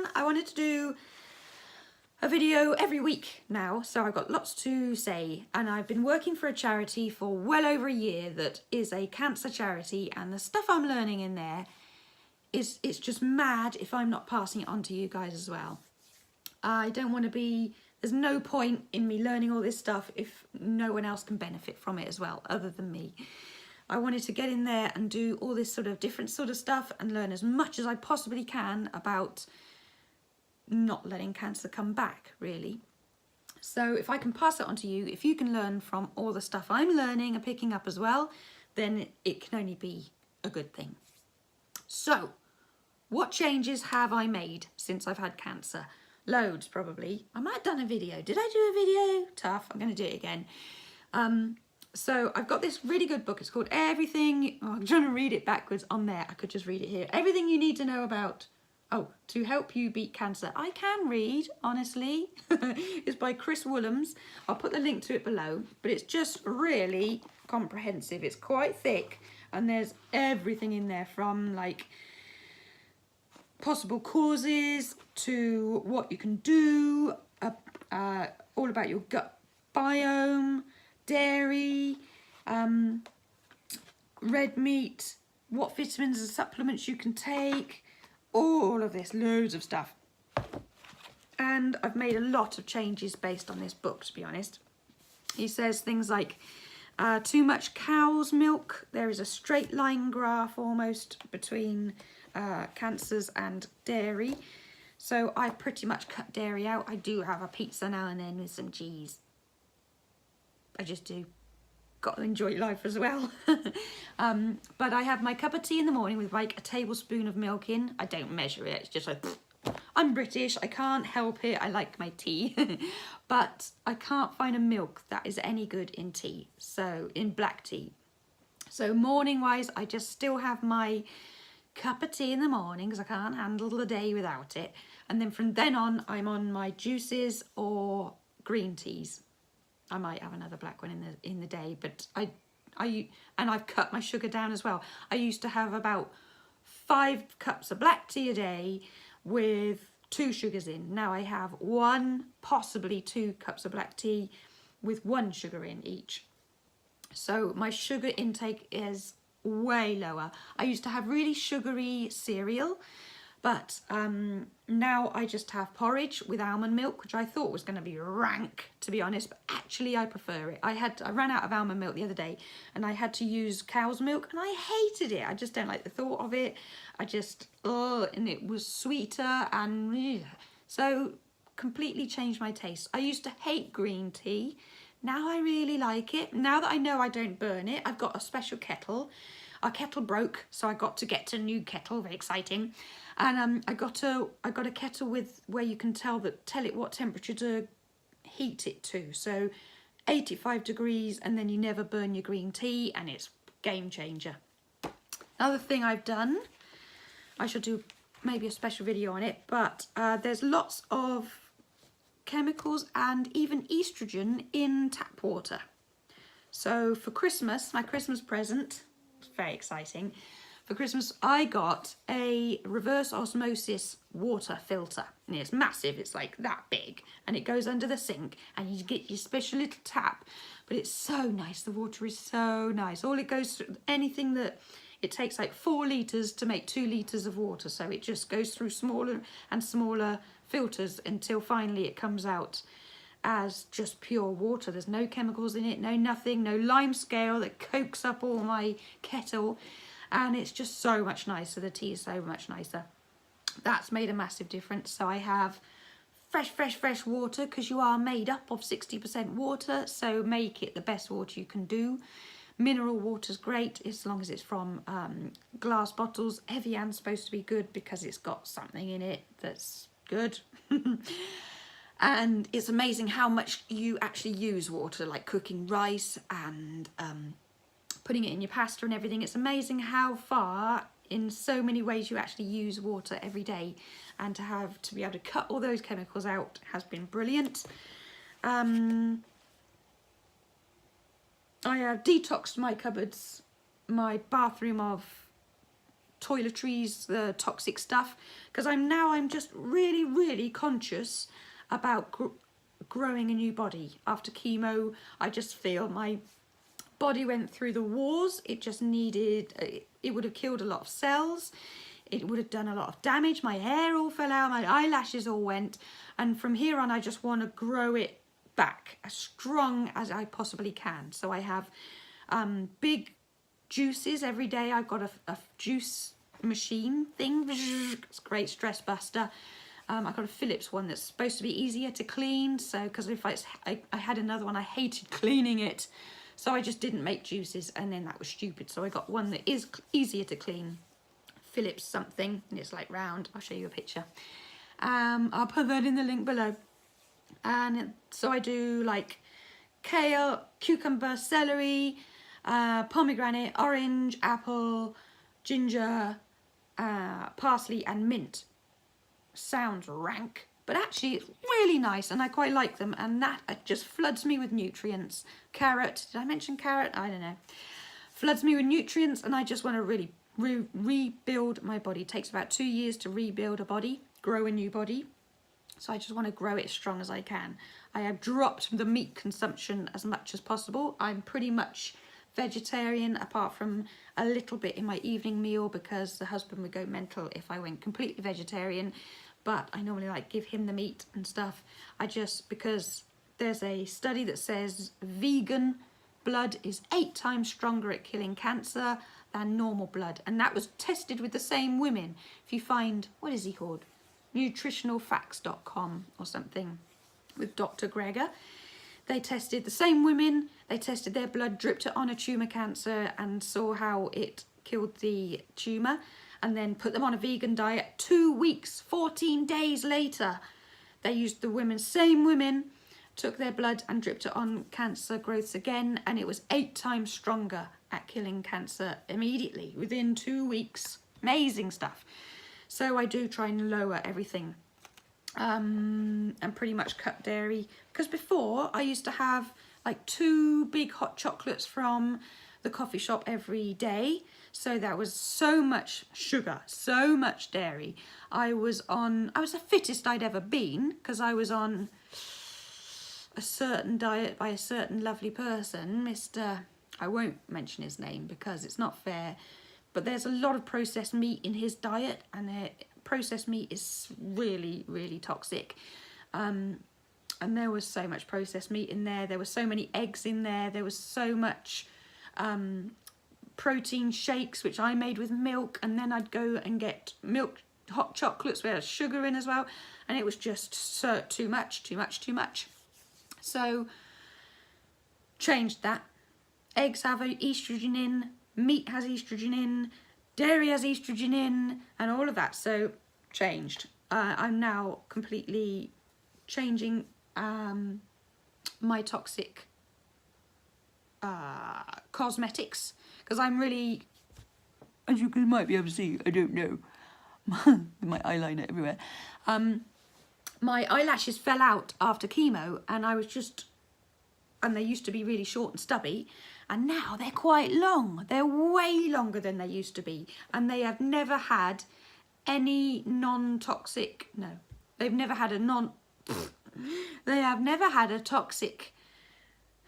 plan. I wanted to do a video every week now, so I've got lots to say, and I've been working for a charity for well over a year that is a cancer charity, and the stuff I'm learning in there it's just mad if I'm not passing it on to you guys as well. I don't want to be, there's no point in me learning all this stuff if no one else can benefit from it as well, other than me. I wanted to get in there and do all this sort of different sort of stuff and learn as much as I possibly can about not letting cancer come back, really. So if I can pass it on to you, if you can learn from all the stuff I'm learning and picking up as well, then it can only be a good thing. So, what changes have I made since I've had cancer? Loads, probably. I might have done a video. Did I do a video? Tough. I'm going to do it again. So I've got this really good book. It's called Everything. Oh, I'm trying to read it backwards on there. I could just read it here. Everything you need to know about, to help you beat cancer. I can read, honestly. It's by Woollams. I'll put the link to it below. But it's just really comprehensive. It's quite thick. And there's everything in there from like possible causes to what you can do, all about your gut biome, dairy, red meat, what vitamins and supplements you can take, all of this, loads of stuff. And I've made a lot of changes based on this book, to be honest. He says things like too much cow's milk. There is a straight line graph almost between cancers and dairy. So I pretty much cut dairy out. I do have a pizza now and then with some cheese. I just do. Got to enjoy life as well. But I have my cup of tea in the morning with like a tablespoon of milk in. I don't measure it. It's just like, I'm British. I can't help it. I like my tea. But I can't find a milk that is any good in tea. So in black tea. So morning wise, I just still have my cup of tea in the morning because I can't handle the day without it. And then from then on, I'm on my juices or green teas. I might have another black one in the day, but I've cut my sugar down as well. I used to have about 5 cups of black tea a day with 2 sugars in. Now I have 1, possibly 2 cups of black tea with 1 sugar in each. So my sugar intake is way lower. I used to have really sugary cereal, but now I just have porridge with almond milk, which I thought was going to be rank, to be honest, but actually I prefer it. I ran out of almond milk the other day and I had to use cow's milk and I hated it. I just don't like the thought of it. And it was sweeter and so completely changed my taste. I used to hate green tea. Now I really like it. Now that I know I don't burn it, I've got a special kettle. Our kettle broke, so I got to get a new kettle. Very exciting. And I got a kettle with where you can tell it what temperature to heat it to. So 85 degrees, and then you never burn your green tea, and it's game changer. Another thing I've done, I should do maybe a special video on it, but there's lots of chemicals and even estrogen in tap water. So for Christmas, my Christmas present, it's very exciting. For Christmas, I got a reverse osmosis water filter. And it's massive, it's like that big. And it goes under the sink and you get your special little tap. But it's so nice, the water is so nice. All it goes through, anything that, it takes like 4 litres to make 2 litres of water. So it just goes through smaller and smaller filters until finally it comes out as just pure water. There's no chemicals in it, no nothing, no lime scale that cokes up all my kettle. And it's just so much nicer. The tea is so much nicer. That's made a massive difference. So I have fresh water because you are made up of 60% water. So make it the best water you can do. Mineral water's great as long as it's from glass bottles. Evian's supposed to be good because it's got something in it that's good. And it's amazing how much you actually use water, like cooking rice and putting it in your pasta and everything. It's amazing how far in so many ways you actually use water every day, and to be able to cut all those chemicals out has been brilliant. I have detoxed my cupboards, my bathroom of toiletries, the toxic stuff, because I'm just really conscious about growing a new body. After chemo, I just feel my body went through the wars. It just needed, it would have killed a lot of cells. It would have done a lot of damage. My hair all fell out, my eyelashes all went. And from here on, I just want to grow it back as strong as I possibly can. So I have big juices every day. I've got a juice machine thing. It's a great stress buster. I've got a Phillips one that's supposed to be easier to clean. So, because if I had another one, I hated cleaning it. So I just didn't make juices, and then that was stupid. So I got one that is easier to clean. Phillips something, and it's like round. I'll show you a picture. I'll put that in the link below. And so I do like kale, cucumber, celery, pomegranate, orange, apple, ginger, parsley and mint. Sounds rank, but actually it's really nice and I quite like them, and that just floods me with nutrients. Carrot, did I mention carrot? I don't know. Floods me with nutrients, and I just want to really rebuild my body. It takes about 2 years to rebuild a body, grow a new body. So I just want to grow it as strong as I can. I have dropped the meat consumption as much as possible. I'm pretty much vegetarian, apart from a little bit in my evening meal, because the husband would go mental if I went completely vegetarian. But I normally like give him the meat and stuff. Because there's a study that says vegan blood is 8 times stronger at killing cancer than normal blood. And that was tested with the same women. If you find, what is he called? nutritionalfacts.com or something, with Dr. Greger. They tested the same women, they tested their blood, dripped it on a tumour cancer and saw how it killed the tumour, and then put them on a vegan diet. 2 weeks, 14 days later, they used the same women, took their blood and dripped it on cancer growths again, and it was 8 times stronger at killing cancer immediately, within 2 weeks. Amazing stuff. So I do try and lower everything and pretty much cut dairy. Because before, I used to have like 2 big hot chocolates from the coffee shop every day. So that was so much sugar, so much dairy. I was the fittest I'd ever been, because I was on a certain diet by a certain lovely person, Mr. I won't mention his name because it's not fair. But there's a lot of processed meat in his diet, and processed meat is really toxic. And there was so much processed meat in there. There were so many eggs in there. There was so much protein shakes, which I made with milk. And then I'd go and get milk hot chocolates where there's sugar in as well. And it was just too much. So changed that. Eggs have estrogen in. Meat has estrogen in, dairy has estrogen in, and all of that. So changed. I'm now completely changing my toxic cosmetics, because I'm really, as you might be able to see, I don't know, my eyeliner everywhere. My eyelashes fell out after chemo, and and they used to be really short and stubby. And now they're quite long. They're way longer than they used to be. And they have never had any non-toxic, no, they've never had they have never had a toxic,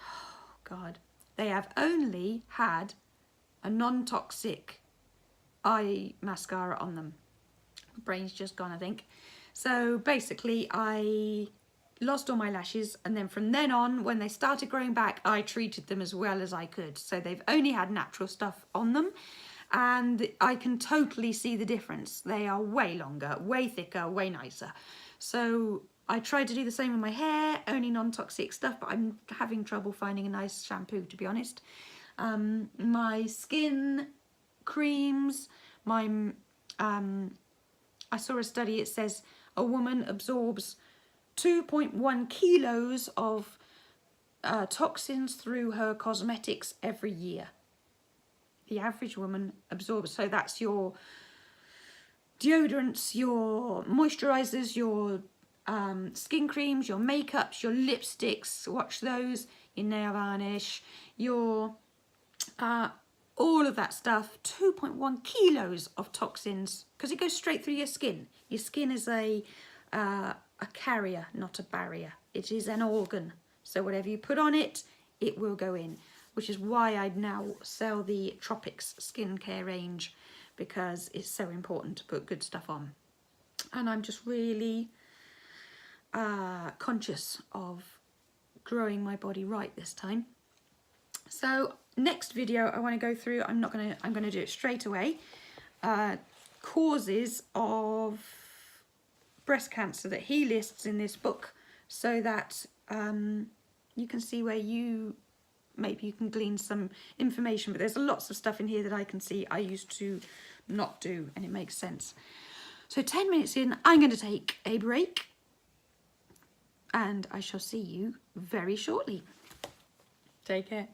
oh God, they have only had a non-toxic eye mascara on them. My brain's just gone, I think. So basically I lost all my lashes, and then from then on, when they started growing back, I treated them as well as I could. So they've only had natural stuff on them, and I can totally see the difference. They are way longer, way thicker, way nicer. So I tried to do the same with my hair, only non-toxic stuff, but I'm having trouble finding a nice shampoo, to be honest. My skin creams, I saw a study, it says a woman absorbs 2.1 kilos of toxins through her cosmetics every year. The average woman absorbs, so that's your deodorants, your moisturizers, your skin creams, your makeups, your lipsticks, watch those, your nail varnish, your all all of that stuff, 2.1 kilos of toxins, because it goes straight through your skin. Your skin is a carrier, not a barrier. It is an organ. So whatever you put on it, it will go in, which is why I now sell the Tropics skincare range, because it's so important to put good stuff on. And I'm just really conscious of growing my body right this time. So next video I want to go through, I'm going to do it straight away, causes of breast cancer that he lists in this book, so that you can see where maybe you can glean some information. But there's lots of stuff in here that I can see I used to not do, and it makes sense. So 10 minutes in, I'm going to take a break, and I shall see you very shortly. Take care.